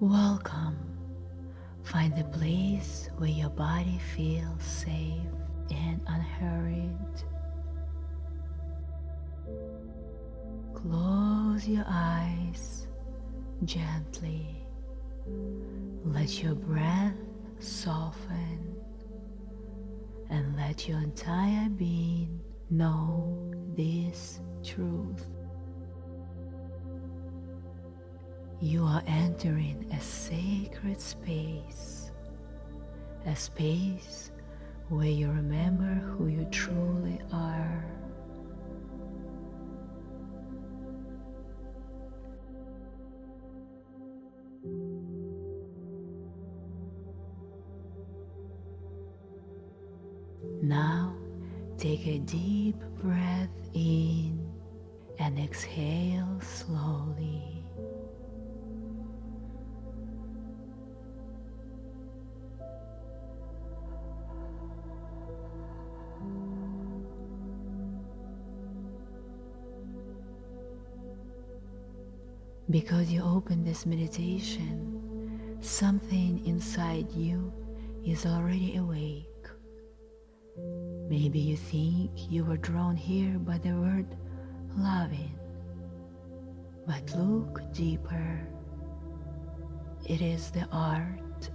Welcome. Find a place where your body feels safe and unhurried. Close your eyes gently. Let your breath soften and let your entire being know this truth. You are entering a sacred space, a space where you remember who you truly are. Now, take a deep breath in and exhale slowly. Because you open this meditation, something inside you is already awake. Maybe you think you were drawn here by the word loving, but look deeper. It is the art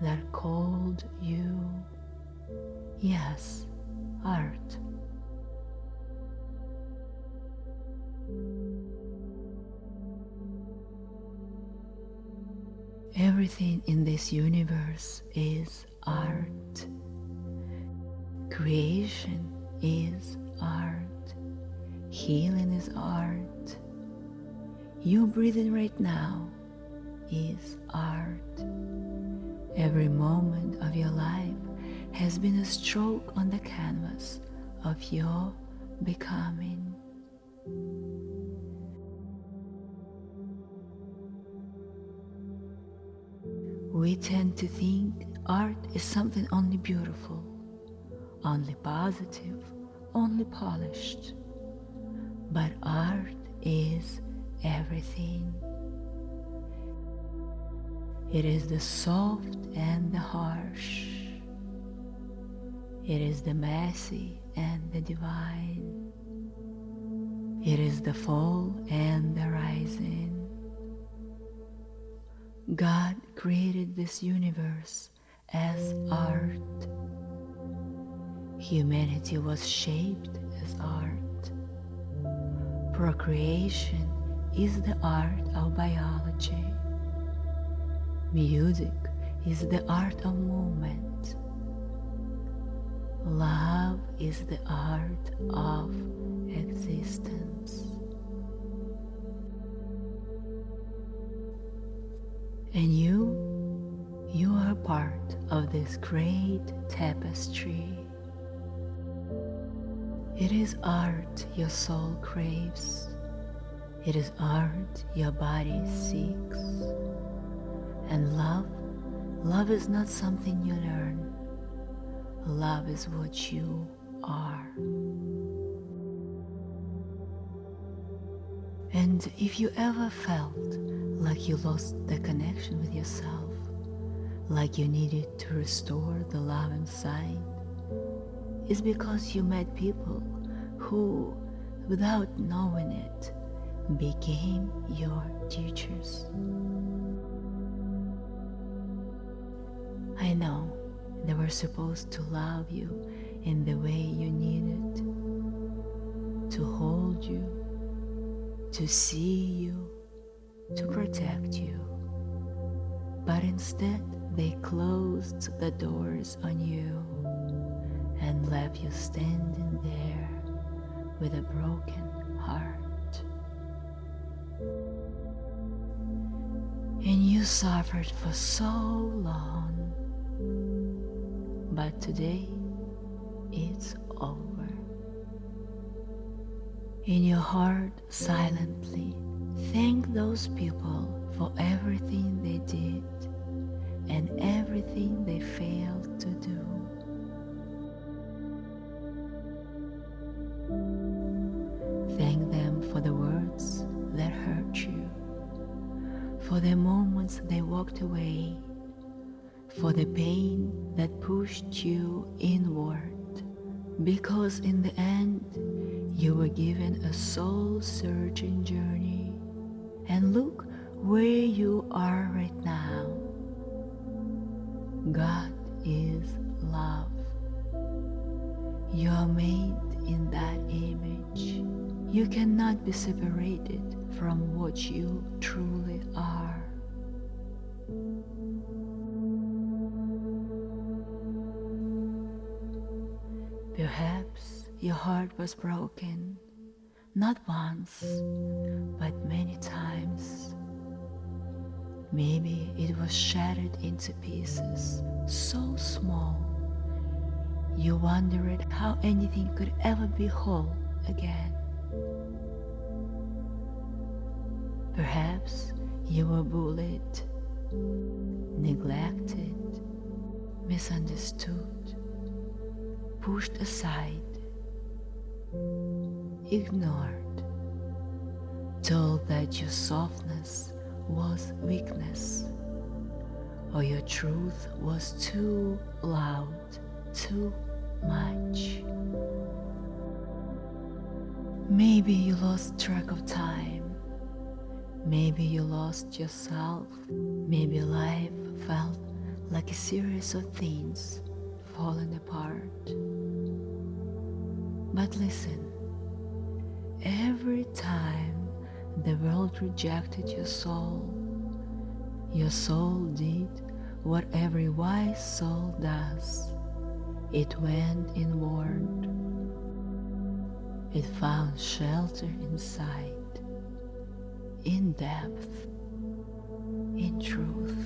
that called you. Yes, art. Everything in this universe is art. Creation is art. Healing is art. You breathing right now is art. Every moment of your life has been a stroke on the canvas of your becoming. We tend to think art is something only beautiful, only positive, only polished. But art is everything. It is the soft and the harsh. It is the messy and the divine. It is the fall and the rising. God created this universe as art. Humanity was shaped as art. Procreation is the art of biology. Music is the art of movement. Love is the art of existence. And you are part of this great tapestry. It is art your soul craves. It is art your body seeks. And love is not something you learn. Love is what you are. And if you ever felt like you lost the connection with yourself, like you needed to restore the love inside, it's because you met people who, without knowing it, became your teachers. I know they were supposed to love you in the way you needed, to hold you, to see you, to protect you. But instead, they closed the doors on you and left you standing there with a broken heart. And you suffered for so long, but today it's over. In your heart, silently thank those people for everything they did and everything they failed to do. Thank them for the words that hurt you, for for the moments they walked away, for the pain that pushed you inward, because in the end you were given a soul-searching journey. And look where you are right now. God is love. You are made in that image. You cannot be separated from what you truly are. Perhaps your heart was broken, not once, but many times. Maybe it was shattered into pieces so small you wondered how anything could ever be whole again. Perhaps you were bullied, neglected, misunderstood, pushed aside, ignored, told that your softness was weakness, or your truth was too loud, too much. Maybe you lost track of time. Maybe you lost yourself. Maybe life felt like a series of things falling apart. But listen, every time the world rejected your soul did what every wise soul does. It went inward. It found shelter inside, in depth, in truth.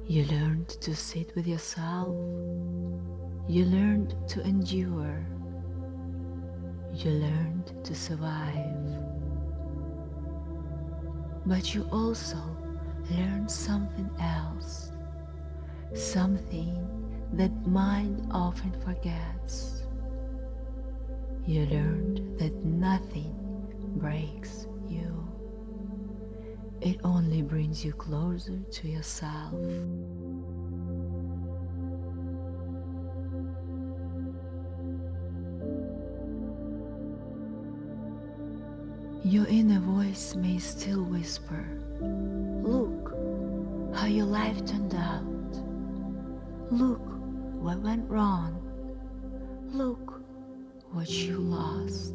You learned to sit with yourself. You learned to endure. You learned to survive. But you also learned something else, something that mind often forgets. You learned that nothing breaks you. It only brings you closer to yourself. Your inner voice may still whisper, "Look how your life turned out. Look what went wrong. Look what you lost."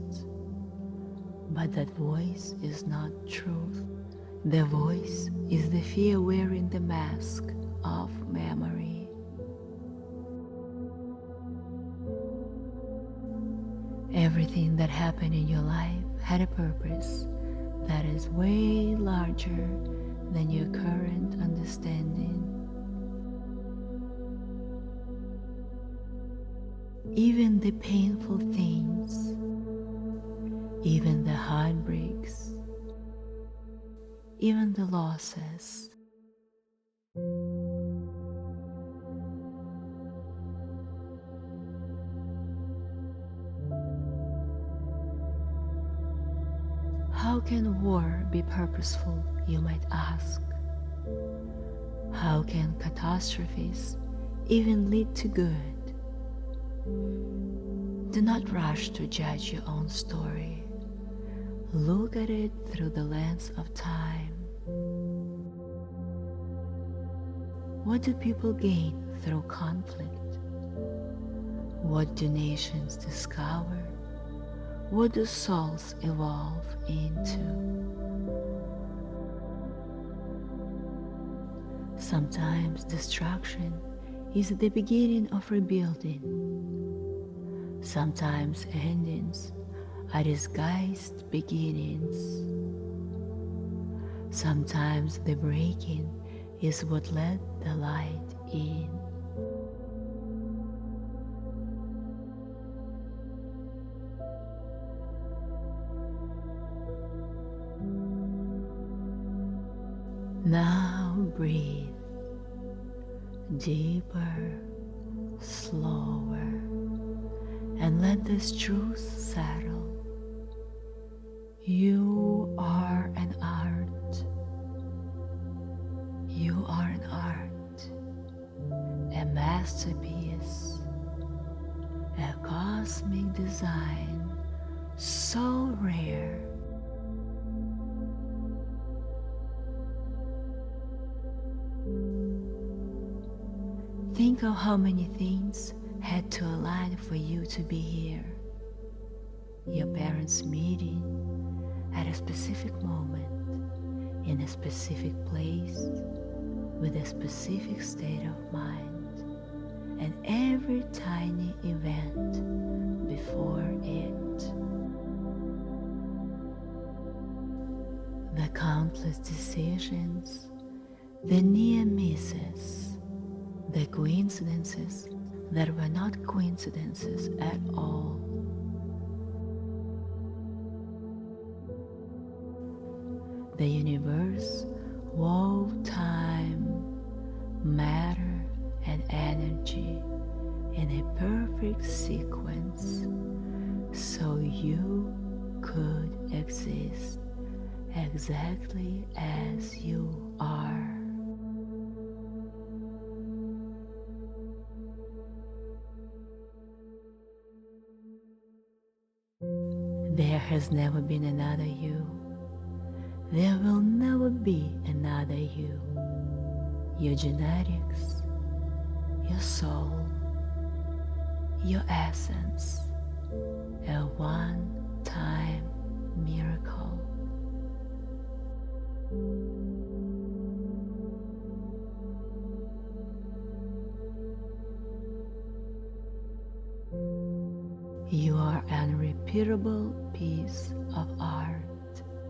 But that voice is not truth. The voice is the fear wearing the mask of memory. Everything that happened in your life had a purpose that is way larger than your current understanding. Even the painful things, even the heartbreaks, even the losses, how can war be purposeful, you might ask? How can catastrophes even lead to good? Do not rush to judge your own story. Look at it through the lens of time. What do people gain through conflict? What do nations discover? What do souls evolve into? Sometimes destruction is the beginning of rebuilding. Sometimes endings are disguised beginnings. Sometimes the breaking is what let the light in. Now breathe deeper, slower, and let this truth settle. You are an art. You are an art, a masterpiece, a cosmic design so rare. Think of how many things had to align for you to be here. Your parents' meeting at a specific moment, in a specific place, with a specific state of mind, and every tiny event before it. The countless decisions, the near misses, the coincidences that were not coincidences at all. The universe wove time, matter, and energy in a perfect sequence so you could exist exactly as you are. There has never been another you. There will never be another you. Your genetics, your soul, your essence, a one-time miracle. You are an unrepeatable piece of art.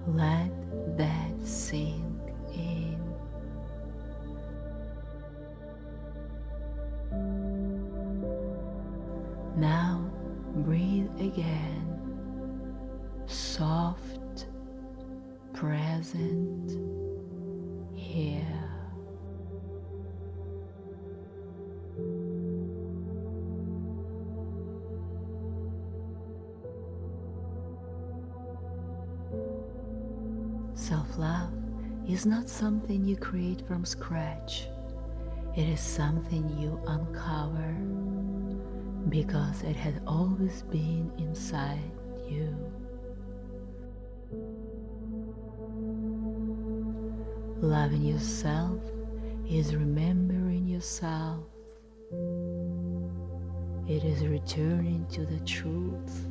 Let that sink in. Now breathe again, soft, present, here. Self-love is not something you create from scratch. It is something you uncover because it has always been inside you. Loving yourself is remembering yourself. It is returning to the truth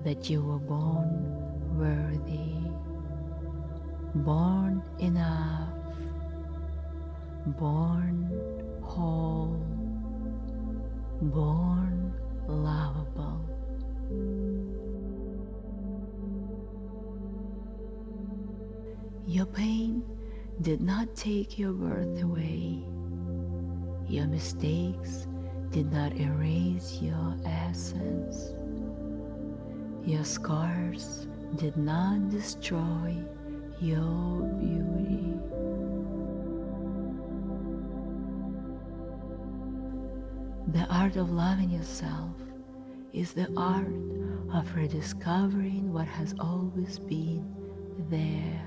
that you were born worthy, born enough, born whole, born lovable. Your pain did not take your worth away. Your mistakes did not erase your essence. Your scars did not destroy your beauty. The art of loving yourself is the art of rediscovering what has always been there.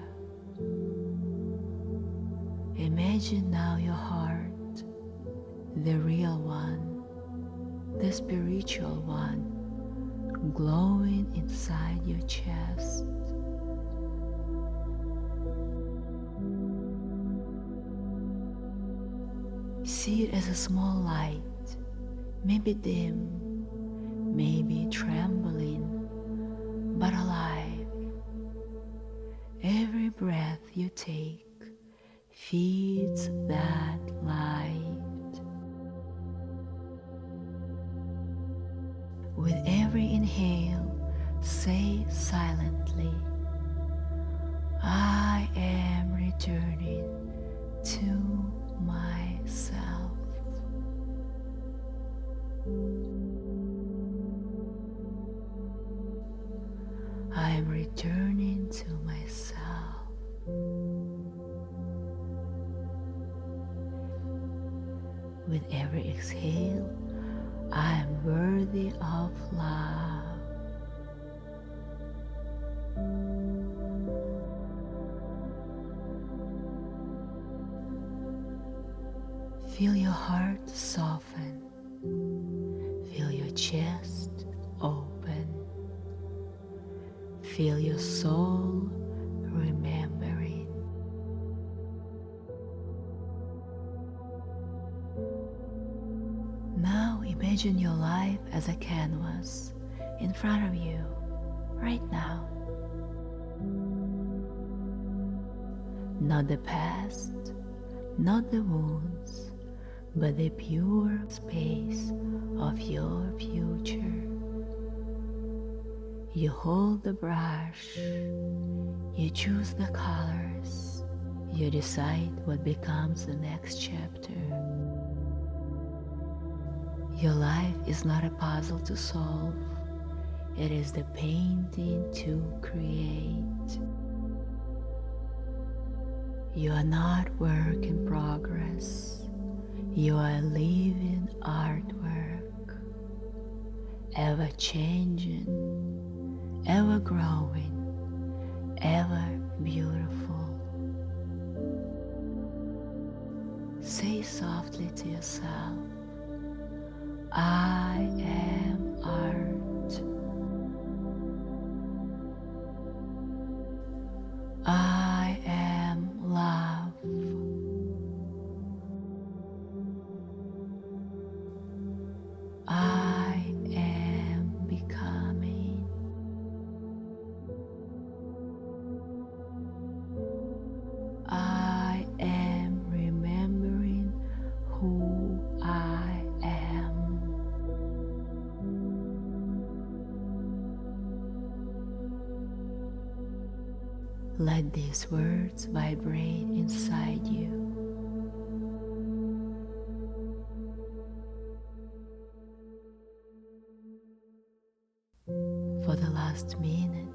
Imagine now your heart, the real one, the spiritual one, glowing inside your chest. See it as a small light, maybe dim, maybe trembling, but alive. Every breath you take feeds that light. With every inhale, say silently, I am returning to myself. I am returning to myself. With every exhale, I am worthy of love. Feel your heart soften. Feel your chest open. Feel your soul remembering. Now imagine your life as a canvas in front of you right now. Not the past, not the wounds, but the pure space of your future. You hold the brush, you choose the colors, you decide what becomes the next chapter. Your life is not a puzzle to solve, it is the painting to create. You are not work in progress, you are a living artwork, ever changing, ever growing, ever beautiful. Say softly to yourself, I am art. I am love. I am becoming. I am remembering who I am. Let these words vibrate inside you. For the last minute,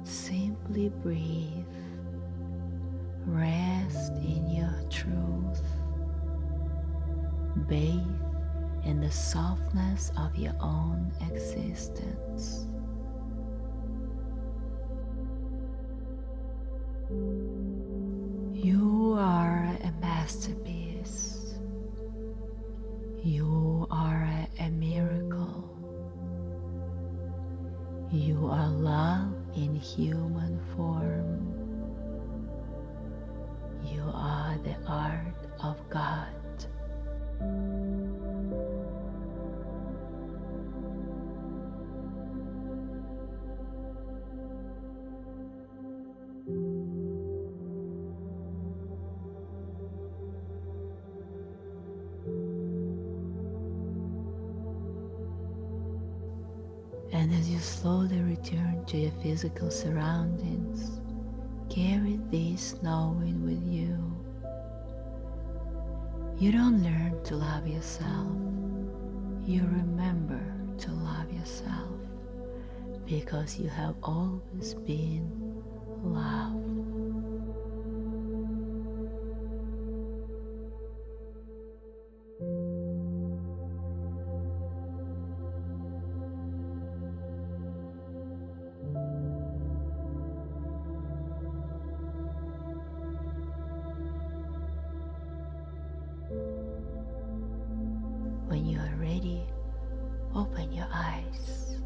simply breathe. Rest in your truth. Bathe in the softness of your own existence. You are a masterpiece. You are a miracle. You are love in human form. You are the art of God. And as you slowly return to your physical surroundings, carry this knowing with you. You don't learn to love yourself. You remember to love yourself because you have always been loved. When you are ready, open your eyes.